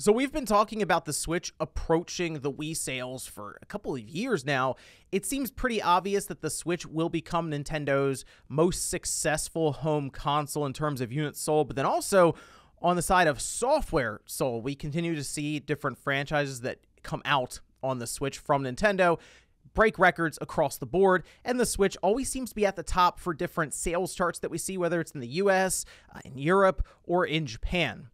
So we've been talking about the Switch approaching the Wii sales for a couple of years now. It seems pretty obvious that the Switch will become Nintendo's most successful home console in terms of units sold, but then also on the side of software sold, we continue to see different franchises that come out on the Switch from Nintendo break records across the board, and the Switch always seems to be at the top for different sales charts that we see, whether it's in the US, in Europe, or in Japan.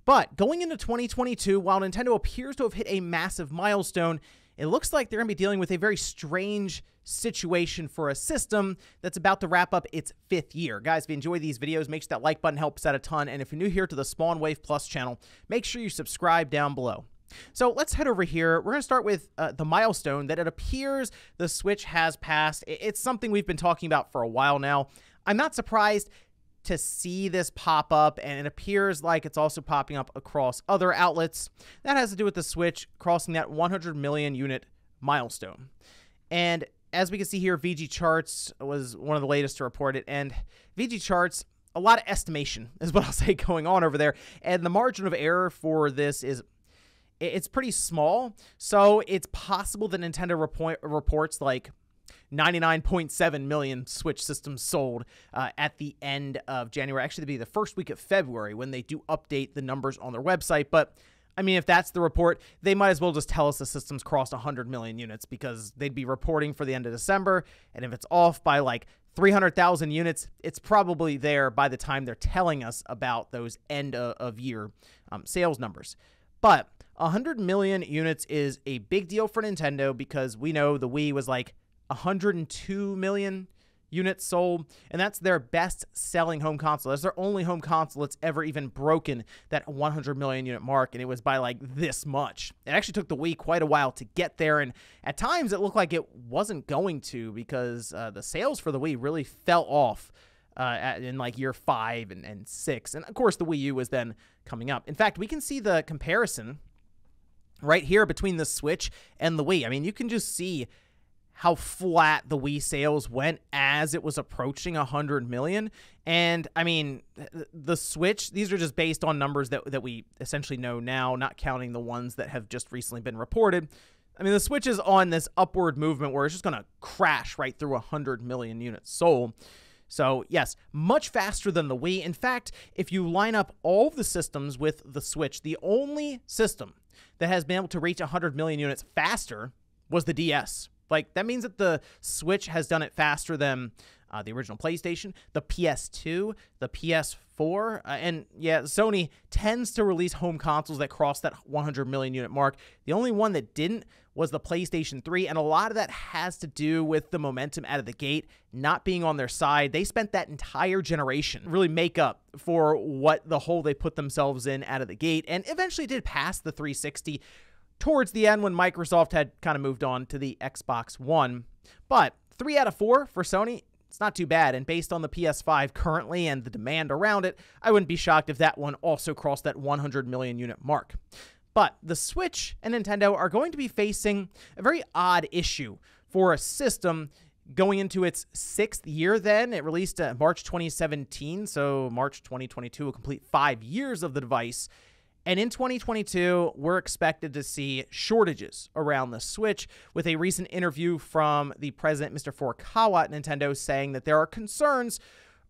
But going into 2022, while Nintendo appears to have hit a massive milestone, it looks like they're going to be dealing with a very strange situation for a system that's about to wrap up its 5th year. Guys, if you enjoy these videos, make sure that like button helps out a ton. And if you're new here to the Spawn Wave Plus channel, make sure you subscribe down below. So let's head over here. We're going to start with the milestone that it appears the Switch has passed. It's something we've been talking about for a while now. I'm not surprised to see this pop up, and it appears like it's also popping up across other outlets. That has to do with the Switch crossing that 100 million unit milestone. And as we can see here, VG Charts was one of the latest to report it, and VG Charts, a lot of estimation is what I'll say going on over there, and the margin of error for this is it's pretty small, so it's possible that Nintendo reports like 99.7 million Switch systems sold at the end of January. Actually, it'll be the first week of February when they do update the numbers on their website. But, I mean, if that's the report, they might as well just tell us the system's crossed 100 million units because they'd be reporting for the end of December. And if it's off by like 300,000 units, it's probably there by the time they're telling us about those end-of-year sales numbers. But 100 million units is a big deal for Nintendo because we know the Wii was like 102 million units sold, and that's their best-selling home console. That's their only home console that's ever even broken that 100 million unit mark, and it was by like this much. It actually took the Wii quite a while to get there, and at times it looked like it wasn't going to because the sales for the Wii really fell off in like year 5 and 6, and of course the Wii U was then coming up. In fact, we can see the comparison right here between the Switch and the Wii. I mean, you can just see how flat the Wii sales went as it was approaching 100 million. And I mean, the Switch, these are just based on numbers that we essentially know now, not counting the ones that have just recently been reported. I mean, the Switch is on this upward movement where it's just going to crash right through 100 million units sold. So yes, much faster than the Wii. In fact, if you line up all of the systems with the Switch, the only system that has been able to reach 100 million units faster was the DS. Like, that means that the Switch has done it faster than the original PlayStation, the PS2, the PS4, and yeah, Sony tends to release home consoles that cross that 100 million unit mark. The only one that didn't was the PlayStation 3, and a lot of that has to do with the momentum out of the gate not being on their side. They spent that entire generation really make up for what the hole they put themselves in out of the gate, and eventually did pass the 360 towards the end when Microsoft had kind of moved on to the Xbox One. But 3 out of 4 for Sony, it's not too bad. And based on the PS5 currently and the demand around it, I wouldn't be shocked if that one also crossed that 100 million unit mark. But the Switch and Nintendo are going to be facing a very odd issue for a system going into its 6th year then. It released March 2017, so March 2022, a complete 5 years of the device. And in 2022, we're expected to see shortages around the Switch, with a recent interview from the president, Mr. Furukawa at Nintendo, saying that there are concerns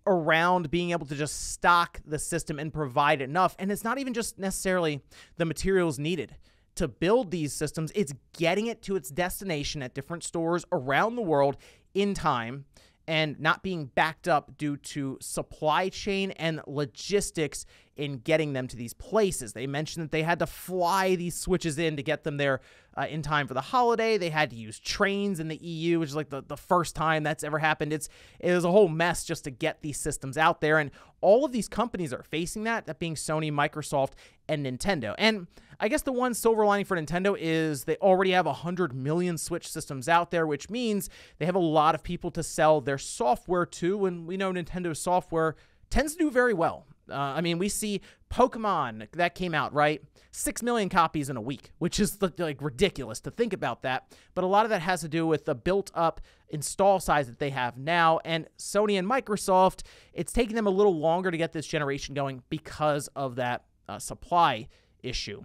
around being able to just stock the system and provide enough. And it's not even just necessarily the materials needed to build these systems. It's getting it to its destination at different stores around the world in time and not being backed up due to supply chain and logistics in getting them to these places. They mentioned that they had to fly these Switches in to get them there in time for the holiday. They had to use trains in the EU, which is like the first time that's ever happened. It was a whole mess just to get these systems out there, and all of these companies are facing that being Sony, Microsoft, and Nintendo. And I guess the one silver lining for Nintendo is they already have 100 million Switch systems out there, which means they have a lot of people to sell their software to, and we know Nintendo's software tends to do very well. I mean, we see Pokemon that came out, right? 6 million copies in a week, which is like ridiculous to think about that. But a lot of that has to do with the built-up install size that they have now. And Sony and Microsoft, it's taking them a little longer to get this generation going because of that supply issue.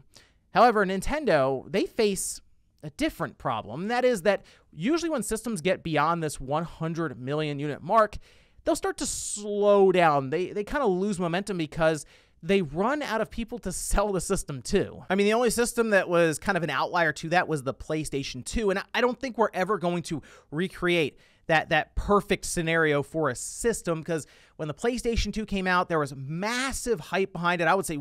However, Nintendo, they face a different problem. And that is that usually when systems get beyond this 100 million unit mark, they'll start to slow down. They kind of lose momentum because they run out of people to sell the system to. I mean, the only system that was kind of an outlier to that was the PlayStation 2, and I don't think we're ever going to recreate that perfect scenario for a system, because when the PlayStation 2 came out, there was massive hype behind it. I would say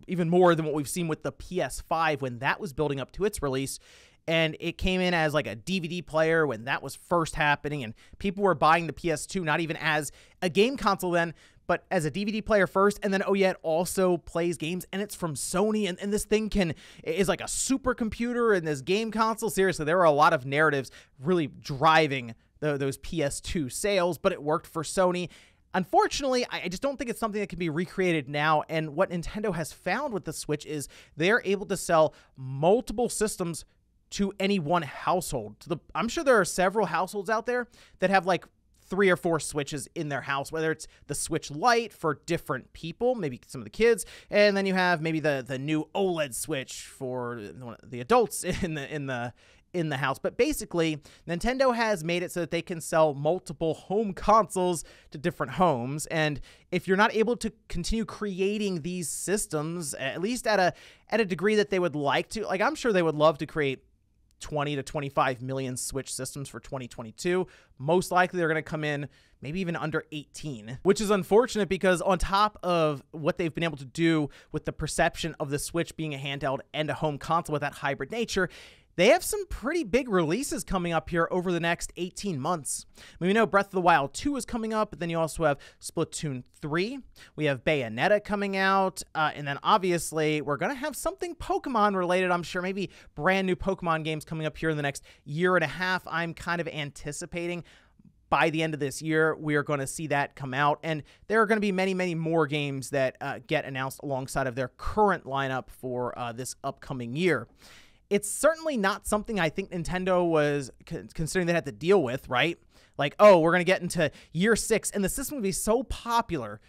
even more than what we've seen with the PS5 when that was building up to its release. And it came in as like a DVD player when that was first happening, and people were buying the PS2 not even as a game console then, but as a DVD player first, and then, oh yeah, it also plays games, and it's from Sony, and this thing is like a supercomputer, and this game console. Seriously, there were a lot of narratives really driving those PS2 sales, but it worked for Sony. Unfortunately, I just don't think it's something that can be recreated now, and what Nintendo has found with the Switch is they're able to sell multiple systems to any one household. I'm sure there are several households out there that have like 3 or 4 Switches in their house, whether it's the Switch Lite for different people, maybe some of the kids, and then you have maybe the new OLED Switch for the adults in the house. But basically, Nintendo has made it so that they can sell multiple home consoles to different homes. And if you're not able to continue creating these systems, at least at a degree that they would like to, like I'm sure they would love to create 20 to 25 million Switch systems for 2022. Most likely they're going to come in maybe even under 18, which is unfortunate because on top of what they've been able to do with the perception of the Switch being a handheld and a home console with that hybrid nature, they have some pretty big releases coming up here over the next 18 months. I mean, we know Breath of the Wild 2 is coming up, but then you also have Splatoon 3. We have Bayonetta coming out, and then obviously we're going to have something Pokemon related, I'm sure, maybe brand new Pokemon games coming up here in the next year and a half. I'm kind of anticipating by the end of this year, we are going to see that come out, and there are going to be many, many more games that get announced alongside of their current lineup for this upcoming year. It's certainly not something I think Nintendo was considering they had to deal with, right? Like, oh, we're going to get into year 6, and the system will be so popular,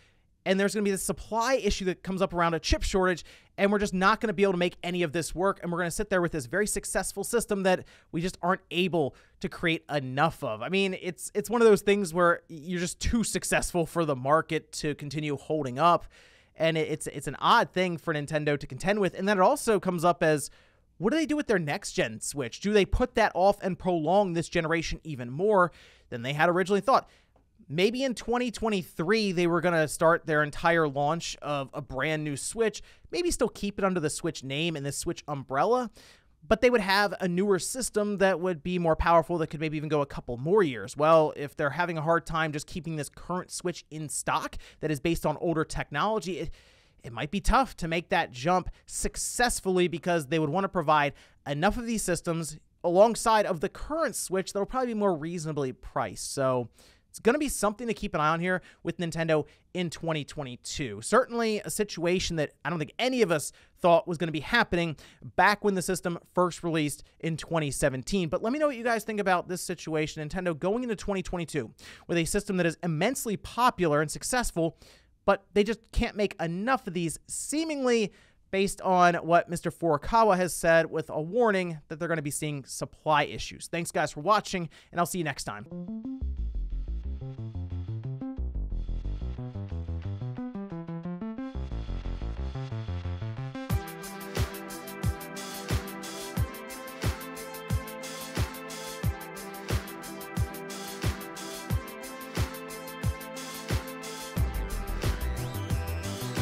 and there's going to be this supply issue that comes up around a chip shortage, and we're just not going to be able to make any of this work, and we're going to sit there with this very successful system that we just aren't able to create enough of. I mean, it's one of those things where you're just too successful for the market to continue holding up, and it's an odd thing for Nintendo to contend with. And then it also comes up as, what do they do with their next-gen Switch? Do they put that off and prolong this generation even more than they had originally thought? Maybe in 2023, they were going to start their entire launch of a brand new Switch, maybe still keep it under the Switch name and the Switch umbrella, but they would have a newer system that would be more powerful that could maybe even go a couple more years. Well, if they're having a hard time just keeping this current Switch in stock that is based on older technology, it might be tough to make that jump successfully because they would want to provide enough of these systems alongside of the current Switch that will probably be more reasonably priced. So it's going to be something to keep an eye on here with Nintendo in 2022. Certainly a situation that I don't think any of us thought was going to be happening back when the system first released in 2017. But let me know what you guys think about this situation. Nintendo going into 2022 with a system that is immensely popular and successful, but they just can't make enough of these, seemingly based on what Mr. Furukawa has said, with a warning that they're going to be seeing supply issues. Thanks, guys, for watching, and I'll see you next time.